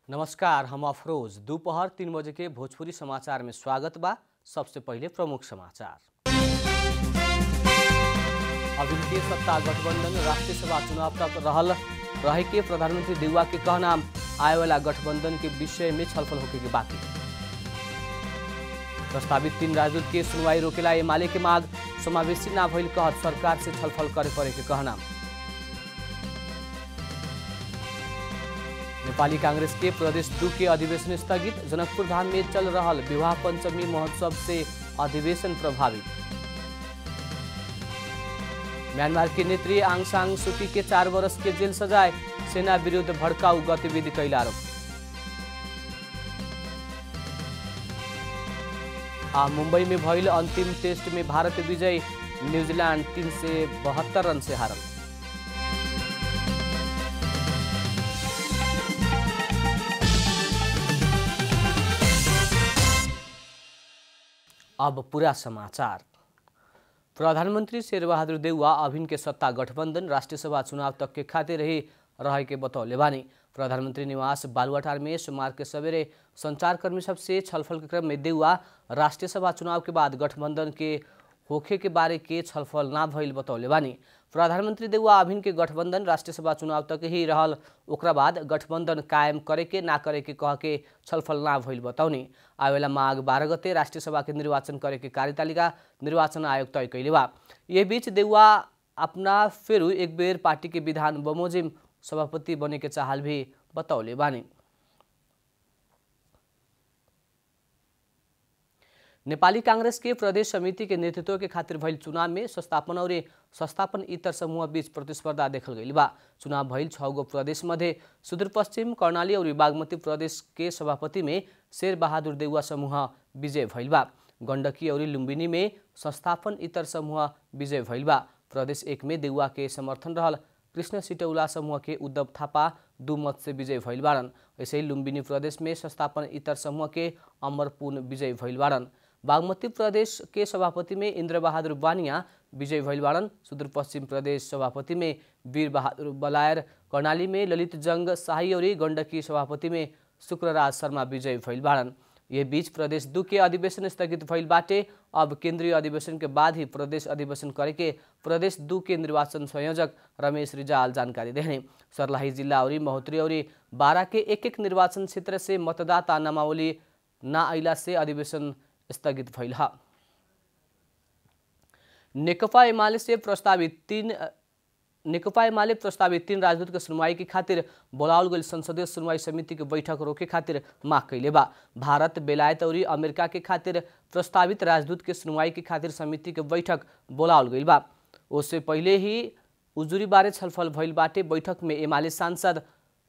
नमस्कार, हम अफरोज। दोपहर 3 बजे के भोजपुरी समाचार में स्वागत बा। सबसे पहले प्रमुख समाचार। अभी के सत्ता गठबंधन राष्ट्रीय सभा चुनाव तक रहे के प्रधानमंत्री देउवा के कहना, आए वाला गठबंधन के विषय में छलफल होके के बाकी। प्रस्तावित 3 राजदूत के सुनवाई रोकेला एमाले के मांग, समावेशी ना भइल कहत सरकार से छलफल करे पड़े के कहना। नेपाली कांग्रेस के प्रदेश 2 के अधिवेशन स्थगित, जनकपुर धाम में चल रहा विवाह पंचमी महोत्सव से अधिवेशन प्रभावित। म्यांमार के नेत्री आंग सान सू की के 4 वर्ष के जेल सजाए, सेना विरुद्ध भड़काऊ गतिविधि कैल आरोप। मुंबई में भइल अंतिम टेस्ट में भारत विजय, न्यूजीलैंड 372 रन से हारल। अब पूरा समाचार। प्रधानमंत्री शेरबहादुर देउवा अभिन के सत्ता गठबंधन राष्ट्रीय सभा चुनाव तक के खातिर ही रहे के बतौले बानी। प्रधानमंत्री निवास बालुवाटार में सोमवार के सवेरे संचारकर्मी सबसे छलफल के क्रम में देउवा राष्ट्रीय सभा चुनाव के बाद गठबंधन के होखे के बारे के छलफल ना भइल बतौले बानी। प्रधानमंत्री देउवा अभिन के गठबंधन राष्ट्रीय सभा चुनाव तक ही रहल, ओकरा बाद गठबंधन कायम करे के ना करे के कह के छलफल ना भइल बताउने। आवेला माघ 12 गते राष्ट्रीय सभा के निर्वाचन करे के कार्यतालिका निर्वाचन आयोग तय कैले बा। ये बीच देउवा अपना फेरू एक बेर पार्टी के विधान बमोजिम सभापति बने के चाहल भी बतौले बानी। नेपाली कांग्रेस के प्रदेश समिति के नेतृत्व के खातिर भइल चुनाव में संस्थापन और संस्थापन इतर समूह बीच प्रतिस्पर्धा देखल गई बा। चुनाव भइल 6 गो प्रदेश मध्य सुदूरपश्चिम कर्णाली और बागमती प्रदेश के सभापति में शेर बहादुर देउवा समूह विजय भइल बा। गण्डकी और लुम्बिनी में संस्थापन इतर समूह विजय भइल बा। प्रदेश 1 में देउवा के समर्थन रहल कृष्ण सिटौला समूह के उद्धव थापा 2 मत से विजय भइल बाड़न। ऐसे ही लुम्बिनी प्रदेश में संस्थापन इतर समूह के अमरपूर्ण विजय भइल बाड़न। बागमती प्रदेश के सभापति में इंद्र बहादुर बानिया विजय भइल बाड़न। सुदूरपश्चिम प्रदेश सभापति में वीर बहादुर बलायर, कर्णाली में ललित जंग शाही और गण्डकी सभापति में शुक्रराज शर्मा विजय भइल बाड़न। ये बीच प्रदेश 2 के अधिवेशन स्थगित भइल बाटे। अब केंद्रीय अधिवेशन के बाद ही प्रदेश अधिवेशन करे के प्रदेश 2 के निर्वाचन संयोजक रमेश रिजाल जानकारी देने। सर्लाही जिला और महोत्तरी और बारा के एक निर्वाचन क्षेत्र से मतदाता नामावली ना आइला से अधिवेशन स्थगित भइल हा। नेकपा एमाले प्रस्तावित 3 राजदूत के सुनवाई के खातिर बोलावल गई संसदीय सुनवाई समिति के बैठक रोके खातिर मांग कैले बा। भारत, बेलायत और अमेरिका के खातिर प्रस्तावित राजदूत के सुनवाई के खातिर समिति के बैठक बोलावल गई बा। उससे पहले ही उजुरी बारे छलफल भइल बाटे। बैठक में एमाले सांसद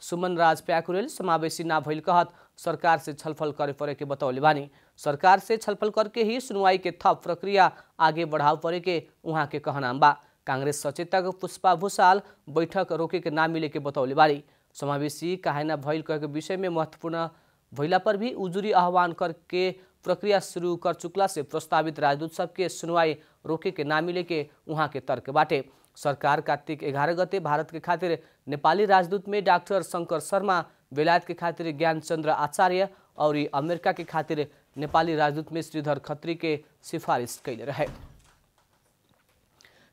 सुमन राज प्याकुरेल समावेशी ना भइल कहत सरकार से छलफल करे पड़े के बतौले बानी। सरकार से छलफल करके ही सुनवाई के थप प्रक्रिया आगे बढ़ाव पड़े के उहाँ के कहना बा। कांग्रेस सचेतक पुष्पा भूषाल बैठक रोके के ना मिले के बतौले बारी। समावेशी काहे ना भइल कहे के विषय में महत्वपूर्ण भइला पर भी उजुरी आह्वान करके प्रक्रिया शुरू कर चुकला से प्रस्तावित राजदूत सबके सुनवाई रोके के ना मिले के उहाँ के तर्क बाटे। सरकार कार्तिक 11 गते भारत के खातिर नेपाली राजदूत में डॉक्टर शंकर शर्मा, बेलायत के खातिर ज्ञानचंद्र आचार्य और अमेरिका के खातिर नेपाली राजदूत में श्रीधर खत्री के सिफारिश कैले रहे।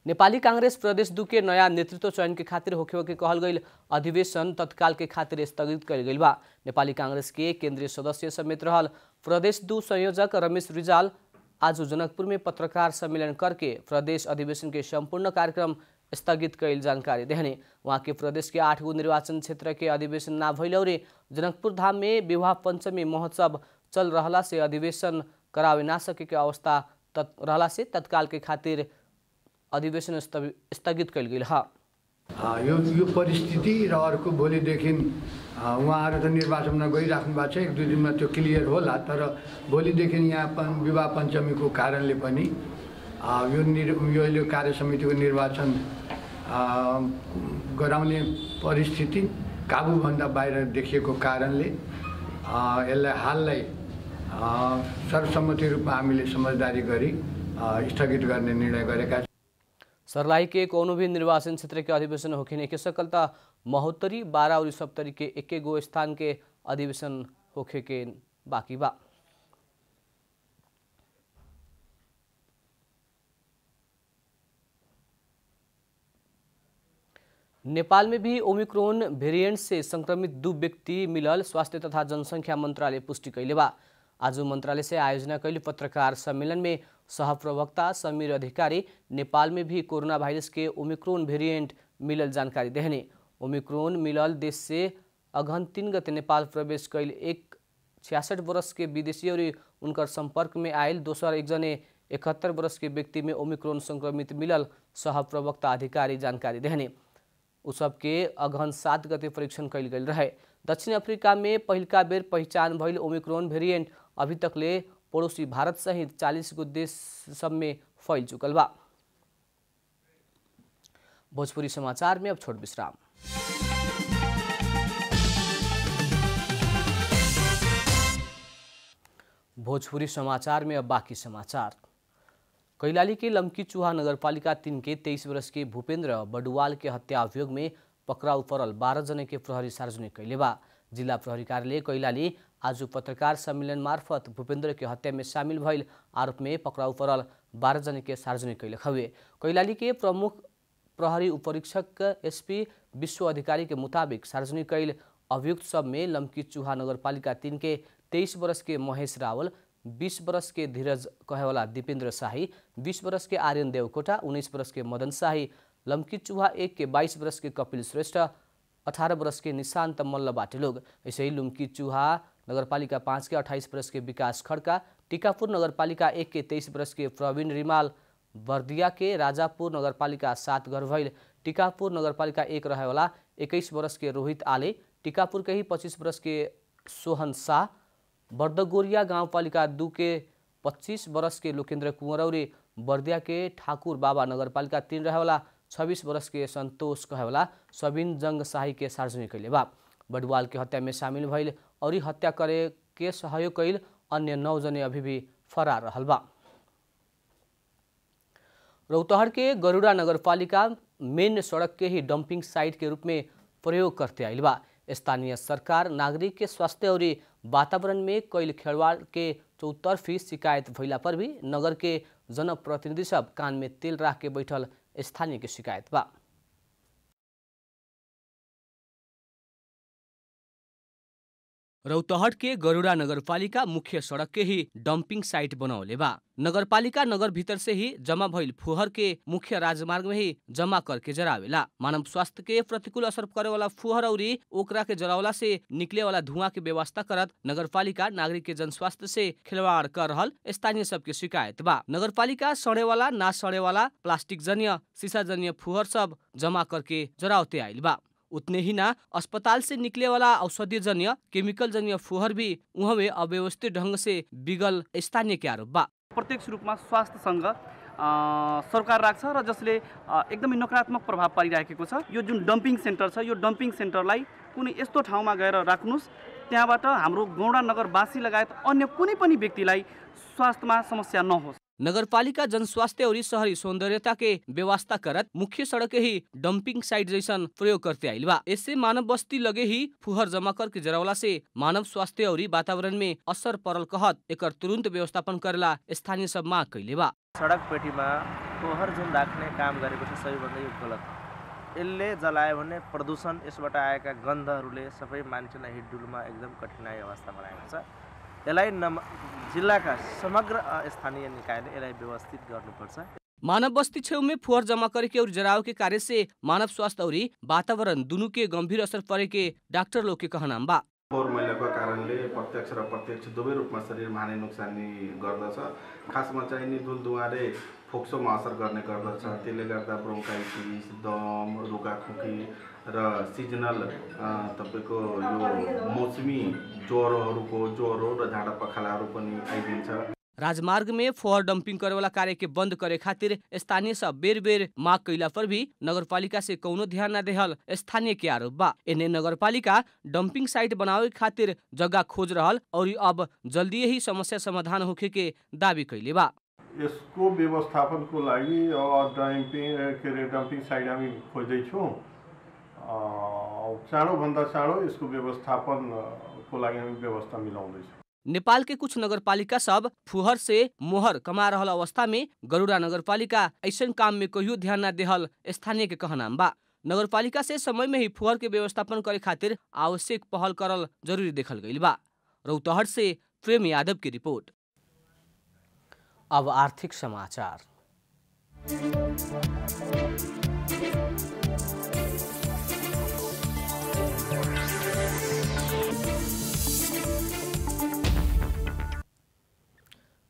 नेपाली कांग्रेस प्रदेश 2 के नया नेतृत्व चयन के खातिर होखे के कहल गई अधिवेशन तत्काल के खातिर स्थगित कर गई बा। नेपाली कांग्रेस के केंद्रीय सदस्य समेत रहल प्रदेश 2 संयोजक रमेश रिजाल आज जनकपुर में पत्रकार सम्मेलन करके प्रदेश अधिवेशन के संपूर्ण कार्यक्रम स्थगित कैल जानकारी देने। वहाँ के प्रदेश के 8 गो निर्वाचन क्षेत्र के अधिवेशन ना भइल और जनकपुर धाम में विवाह पंचमी महोत्सव चल रहला से अधिवेशन करावे ना सके के अवस्था रहला से तत्काल के खातिर अधिवेशन स्थगित कैल गेल हा। यो परिस्थिति र अर्को भोलिदेखि उहाँहरू त निर्वाचनमा गइराख्नु भएको छ। 1-2 दिनमा त्यो क्लियर होला, तर भोलिदेखि यहाँ विवाह पञ्चमीको कारणले पनि यो कार्य समितिको निर्वाचन गराउने परिस्थिति काबुभन्दा बाहिर देखिएको कारणले यसलाई हाललाई सर्वसम्मति रूपमा हामीले समझदारी गरी स्थगित गर्ने निर्णय गरेका। सर्लाही के कोनो भी निर्वाचन क्षेत्र के अधिवेशन होखे नहीं सकल ता महोत्तरी, बारा और सप्तरी के एक गो स्थान के अधिवेशन होखे के बाकी बा। नेपाल में भी ओमिक्रोन वेरिएंट से संक्रमित 2 व्यक्ति मिलल स्वास्थ्य तथा जनसंख्या मंत्रालय पुष्टि कैले बा। आज मंत्रालय से आयोजना कैले पत्रकार सम्मेलन में सहप्रवक्ता समीर अधिकारी नेपाल में भी कोरोना वायरस के ओमिक्रोन वेरिएंट मिलल जानकारी देहने। ओमिक्रोन मिलल देश से अगहन 3 गते नेपाल प्रवेश कैल एक 66 वर्ष के विदेशी और उनकर संपर्क में आयल दोसर एक जने 71 वर्ष के व्यक्ति में ओमिक्रोन संक्रमित मिलल सहप्रवक्ता अधिकारी जानकारी देहने। उ सबके अगहन 7 गते परीक्षण कैल गेल रहे। दक्षिण अफ्रीका में पहिलका बेर पहचान भइल ओमिक्रोन वेरिएंट अभी तकले पड़ोसी भारत सहित 40 गो देश सब में फैल चुकल बा। भोजपुरी समाचार में अब छोट विश्राम। भोजपुरी समाचार में अब बाकी समाचार। कैलाली के लम्की चुहा नगरपालिका 3 के 23 वर्ष के भूपेन्द्र बडुवाल के हत्या अभियोग में पकड़ाउ परल 12 जने के प्रहरी सार्वजनिक कैले बा। जिला प्रहरी कार्यालय कैलाली आज पत्रकार सम्मेलन मार्फत भूपेन्द्र के हत्या में शामिल भइल आरोप में पकड़ाउ परल 12 जने के सार्वजनिक कैले हवे। कैलाली के प्रमुख प्रहरी उपरीक्षक एसपी विश्व अधिकारी के मुताबिक सार्वजनिक कैल अभियुक्त सब में लम्की चुहा नगरपालिका 3 के 23 वर्ष के महेश रावल, 20 वर्ष के धीरज कहेवाला दीपेन्द्र शाही, 20 वर्ष के आर्यन देवकोटा, 19 वर्ष के मदन शाही, लम्की चुहा 1 के 22 वर्ष के कपिल श्रेष्ठ, 18 वर्ष के निशांत मल्ल बाटे लोग। ऐसे ही लुम्की चुहा नगरपालिका 5 के 28 वर्ष के विकास खड़का, टीकापुर नगरपालिका 1 के 23 वर्ष के प्रवीण रिमाल, बर्दिया के राजापुर नगरपालिका 7 घर भइल टीकापुर नगरपालिका 1 रहेवाला 21 वर्ष के रोहित आले, टीकापुर के ही 25 वर्ष के सोहन शाह, बर्दगोरिया गाउँपालिका 2 के 25 वर्ष के लोकेन्द्र कुंवर और बर्दिया के ठाकुर बाबा नगरपालिका 3 रहेवाला 26 वर्ष के संतोष कहेवाला सबिन जंग शाही के सार्वजनिक कैले बा। बडुवाल के हत्या में शामिल भइल और हत्या करे के सहयोग कैल अन्य 9 जने अभी भी फरार रहल बा। रौतहट के गरुड़ा नगरपालिका मेन सड़क के ही डंपिंग साइट के रूप में प्रयोग करते आइल बा। स्थानीय सरकार नागरिक के स्वास्थ्य और वातावरण में कैल खेलवाड़ के चौतरफी शिकायत भइला पर भी नगर के जनप्रतिनिधि सब कान में तेल राख के बैठल स्थानीय के शिकायत बा। रौतहट के गरुड़ा नगरपालिका मुख्य सड़क के ही डंपिंग साइट बनौले बा। नगरपालिका नगर भीतर से ही जमा भइल फुहर के मुख्य राजमार्ग में ही जमा करके जरावेला। मानव स्वास्थ्य के प्रतिकूल असर करे वाला फुहर और ओकरा के जरावला से निकले वाला धुआं के व्यवस्था करत नगरपालिका नागरिक के जनस्वास्थ्य से खिलवाड़ कर रहल स्थानीय सबके शिकायत बा। नगरपालिका सड़े वाला ना सड़े वाला प्लास्टिक जन्य शीशा जन्य फुहर सब जमा करके जरावते आइल बा। उतने ही ना अस्पताल से निकले वाला औषधि जन्य केमिकल जन्य फुहर भी उहवे अव्यवस्थित ढंग से बिगल स्थानीय के आरोप बा। प्रत्यक्ष रूपमा स्वास्थ्यसँग सरकार राख्छ र जसले एकदमै नकारात्मक प्रभाव पारिरहेको छ। यो जुन डम्पिङ सेन्टर छ यो डम्पिङ सेन्टरलाई कुनै यस्तो ठाउँमा गएर राख्नुस् त्यहाँबाट हाम्रो गौडा नगरवासी लगायत अन्य कुनै पनि व्यक्तिलाई स्वास्थ्यमा समस्या नहोस्। नगरपालिका जनस्वास्थ्य और शहरी सौंदर्यता के व्यवस्था करत मुख्य सड़क ही डंपिंग साइट जैसन प्रयोग करते आइल बा। इससे मानव बस्ती लगे ही फुहर जमा करके जरावला से मानव स्वास्थ्य और वातावरण में असर पड़ल कहत एकर तुरंत व्यवस्थापन करेला स्थानीय सब माग कैले बा। सडक पेटीमा फोहर जुन राख्ने काम गरेको छ सबैभन्दा यो गलत। यसले जलायो भने प्रदूषण यसबाट आएका गन्धहरूले सबै मान्छेलाई हिडडुलमा एकदम कठिनाई अवस्था बनाएको छ। यसलाई जिल्लाका समग्र स्थानीय निकायले यसलाई व्यवस्थित गर्नुपर्छ। मानव बस्ती छेउ में फुहर जमा करे के और जराव के कार्य से मानव स्वास्थ्य और वातावरण दोनों के गंभीर असर पड़े के डॉक्टर लोग के कहना बा। फोहोर मैलाको कारणले प्रत्यक्ष र प्रत्यक्ष दुवै रूपमा शरीरमा हानि नोक्सानी गर्दछ। खासमा चाहिँ नि धुलधुवाले फोक्सोमा असर गर्ने गर्दछ। त्यसले गर्दा ब्रोन्काइटिस, दम, रुगाखोकी र सिजनल तपाईको यो मौसमी ज्वरो र झाडा पखालाहरू पनि आइदिन्छ। राजमार्ग में फोहर डंपिंग करे वाला कार्य के बंद करे खातिर स्थानीय सब बेर बेर माग कैला पर भी नगरपालिका से कौनो ध्यान न देहल स्थानीय के आरोप बा। इन्हें नगरपालिका डंपिंग साइट बनावे खातिर जगह खोज रहल और अब जल्दी ही समस्या समाधान होखे के दावी कैले बा। यसको व्यवस्थापनको लागि डम्पिङ साइट हामी खोज्दैछौँ। चाँडो भन्दा चाँडो यसको व्यवस्थापन को लागि हामी व्यवस्था मिलाउँदैछौँ। नेपाल के कुछ नगरपालिका सब फुहर से मोहर कमा रहल अवस्था में गरुड़ा नगरपालिका ऐसन काम में कहियो ध्यान न देहल स्थानीय के कहनाम बा। नगरपालिका से समय में ही फुहर के व्यवस्थापन करे खातिर आवश्यक पहल करल जरूरी देखल गइल बा। रौतहट से प्रेम यादव की रिपोर्ट। अब आर्थिक समाचार।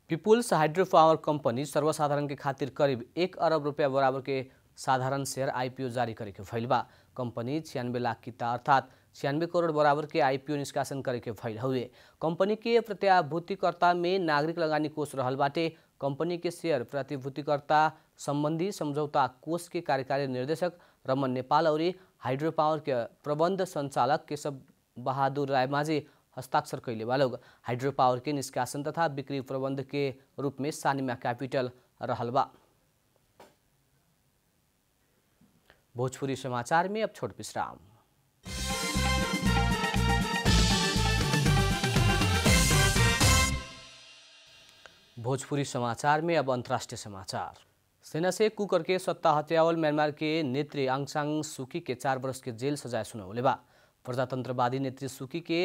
पीपुल्स हाइड्रो पावर कंपनी सर्वसाधारण के खातिर करीब 1 अरब रुपया बराबर के साधारण शेयर आईपीओ जारी करेके भइल बा। कंपनी 96 लाख किता अर्थात 96 करोड़ बराबर के आईपीओ निष्कासन करेके भइल हुए। कंपनी के प्रतिभूतिकर्ता में नागरिक लगानी कोष रहल बाटे। कंपनी के शेयर प्रतिभूतिकर्ता संबंधी समझौता कोष के कार्यकारी निर्देशक रमन नेपाल और हाइड्रो पावर के प्रबंध संचालक केशव बहादुर रायमाझी हस्ताक्षर कैले बा लोग। हाइड्रो पावर के निष्कासन तथा बिक्री प्रबंध के रूप में सानिमा कैपिटल रहल बा। भोजपुरी समाचार में अब छोट विश्राम। भोजपुरी समाचार में अब अंतर्राष्ट्रीय समाचार। सेना से कू करके सत्ता हत्यावल म्यांमार के नेत्री आंग सान सूकी के 4 वर्ष के जेल सजाय सुनावले बा। प्रजातंत्रवादी नेत्री सूकी के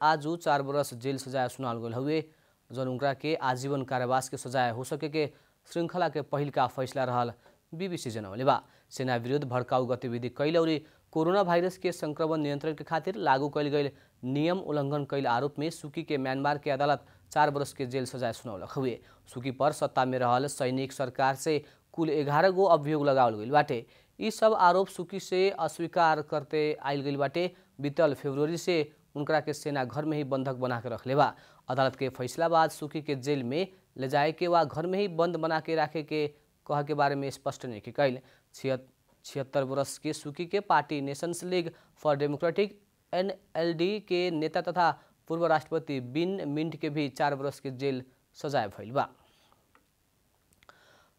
आज 4 वर्ष जेल सजाय सुनावल गल हुए, जौन उनकरा के आजीवन कारावास के सजाय हो सके के श्रृंखला के पहिल का फैसला रहल बीबीसी जनौले बा। सेना विरुद्ध भड़काऊ गतिविधि कैल और कोरोना वायरस के संक्रमण नियंत्रण के खातिर लागू कैल गई नियम उल्लंघन कैल आरोप में सूकी के म्यांमार के अदालत 4 वर्ष के जेल सजाय सुनौलक हुए। सूकी पर सत्ता में रहल सैनिक सरकार से कुल 11 गो अभियोग लगावल गइल बाटे। ई सब आरोप सूकी से अस्वीकार करते आयल गइल बाटे। बीतल फरवरी से उनकरा के सेना घर में ही बंधक बना के रखले बा। अदालत के फैसला बाद सूकी के जेल में ले जाए के वा घर में ही बंद बना के रखे के कह के बारे में स्पष्ट नहीं की कैल। 76 वर्ष के सूकी के party Nations league for democratic NLD के नेता तथा पूर्व राष्ट्रपति बिन मिंट के भी 4 वर्ष के जेल सजाय भइल बा।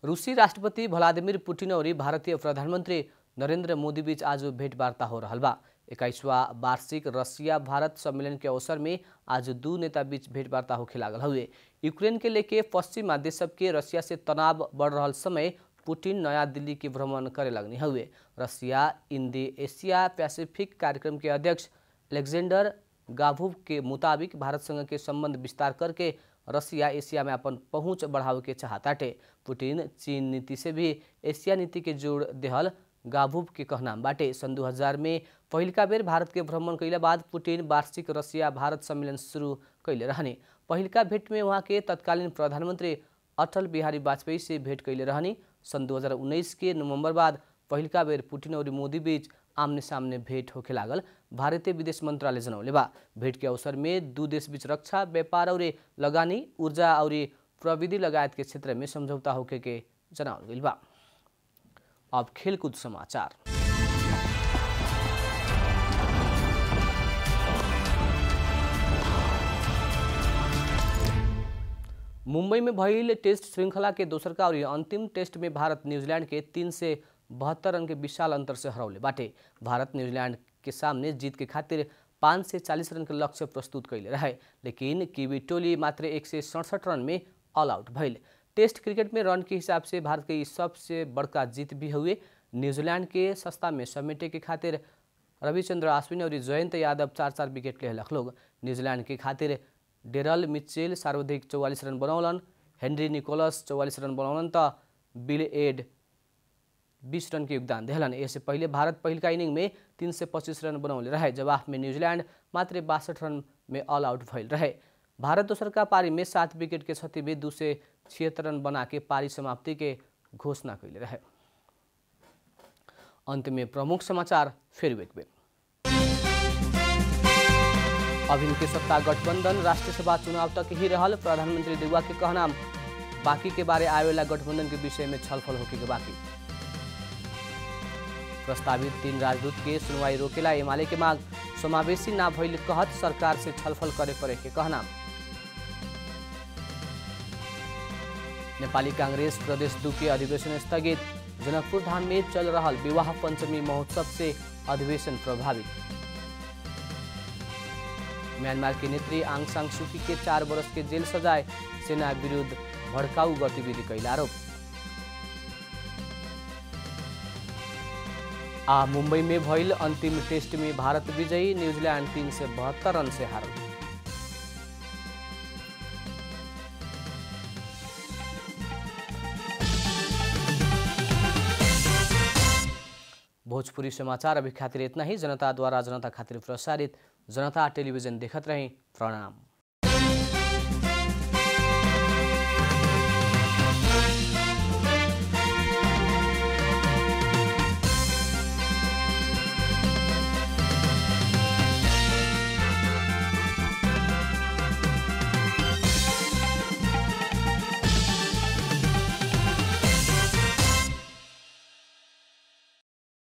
रूसी राष्ट्रपति व्लादिमीर पुतिन और भारतीय प्रधानमंत्री नरेंद्र मोदी बीच आज भेंटवार्ता हो रहा बा। 21वां वार्षिक रसिया भारत सम्मेलन के अवसर में आज 2 नेता बीच भेंटवार्ता होखे लागल हुए। यूक्रेन के लेके पश्चिमा देश सबके रसिया से तनाव बढ़ रहा समय पुतिन नया दिल्ली के भ्रमण करे लगनी हुए। रसिया इंडी एशिया पैसिफिक कार्यक्रम के अध्यक्ष अलेक्जेंडर गाभुव के मुताबिक भारत संग के संबंध विस्तार करके रसिया एशिया में अपन पहुंच बढ़ावे के चाहताटे। पुतिन चीन नीति से भी एशिया नीति के जोड़ देहल गाभुव के कहना बाटे। सन 2000 में पहिलका बेर भारत के भ्रमण कैला बाद पुतिन वार्षिक रसिया भारत सम्मेलन शुरू कैले रहने। पहिलका भेंट में वहाँ के तत्कालीन प्रधानमंत्री अटल बिहारी वाजपेयी से भेंट कैले रहनी। सन 2019 के नवंबर बाद पहिलका बेर पुतिन और मोदी बीच आमने सामने भेंट होखे लागल भारतीय विदेश मंत्रालय जनौले बा। भेंट के अवसर में 2 देश बीच रक्षा, व्यापार और लगानी, ऊर्जा और प्रविधि लगायत के क्षेत्र में समझौता होखे के जनावल गइल बा। अब खेलकूद समाचार। मुंबई में भइल टेस्ट श्रृंखला के दोसरका और अंतिम टेस्ट में भारत न्यूजीलैंड के 372 रन के विशाल अंतर से हरौले बाटे। भारत न्यूजीलैंड के सामने जीत के खातिर 5 से 40 रन के लक्ष्य प्रस्तुत कैले रहे, लेकिन कीवी टोली मात्र 167 रन में ऑल आउट भइल। टेस्ट क्रिकेट में रन के हिसाब से भारत के सबसे बड़का जीत भी हुए। न्यूजीलैंड के सस्ता में समेटे के खातिर रविचंद्र अश्विन और जयंत यादव 4-4 विकेट लेहलक लोग। न्यूजीलैंड के खातिर डेरल मिचेल सर्वाधिक 44 रन बनौलन, हेनरी निकोलस 44 रन बनौलन तो बिल एड 20 रन के योगदान देहलन। इससे पहले भारत पहिलका इनिंग में 325 रन बनौले रहे। जवाब में न्यूजीलैंड मात्र 62 रन में ऑल आउट भइल रहे। भारत दोसरका पारी में 7 विकेट के क्षति में 276 रन बना के पारी समाप्ति के घोषणा कैले रहे। अंत में प्रमुख समाचार फिर एक बेर। अभिन के सत्ता गठबंधन राष्ट्रीय सभा चुनाव तक ही रहल। प्रधानमंत्री देउवा के कहना बाकी के बारे आवेला गठबंधन के विषय में छलफल होके के बाकी। प्रस्तावित 3 राजदूत के सुनवाई रोकेला एमाले के मांग समावेशी ना भइल कहत सरकार से छलफल करे पड़े के कहना। नेपाली कांग्रेस प्रदेश 2 के अधिवेशन स्थगित। जनकपुर धाम में चल रहा विवाह पंचमी महोत्सव से अधिवेशन प्रभावित। म्यांमार की नेत्री आंग सान सूकी के 4 वर्ष के जेल सजाए, सेना विरुद्ध भड़काऊ गतिविधि कैल आरोप। मुंबई में भइल अंतिम टेस्ट में भारत विजयी, न्यूजीलैंड 372 रन से हारल। भोजपुरी समाचार अभी खातिर इतना ही। जनता द्वारा जनता खातिर प्रसारित जनता टेलीविजन देखत रहें। प्रणाम।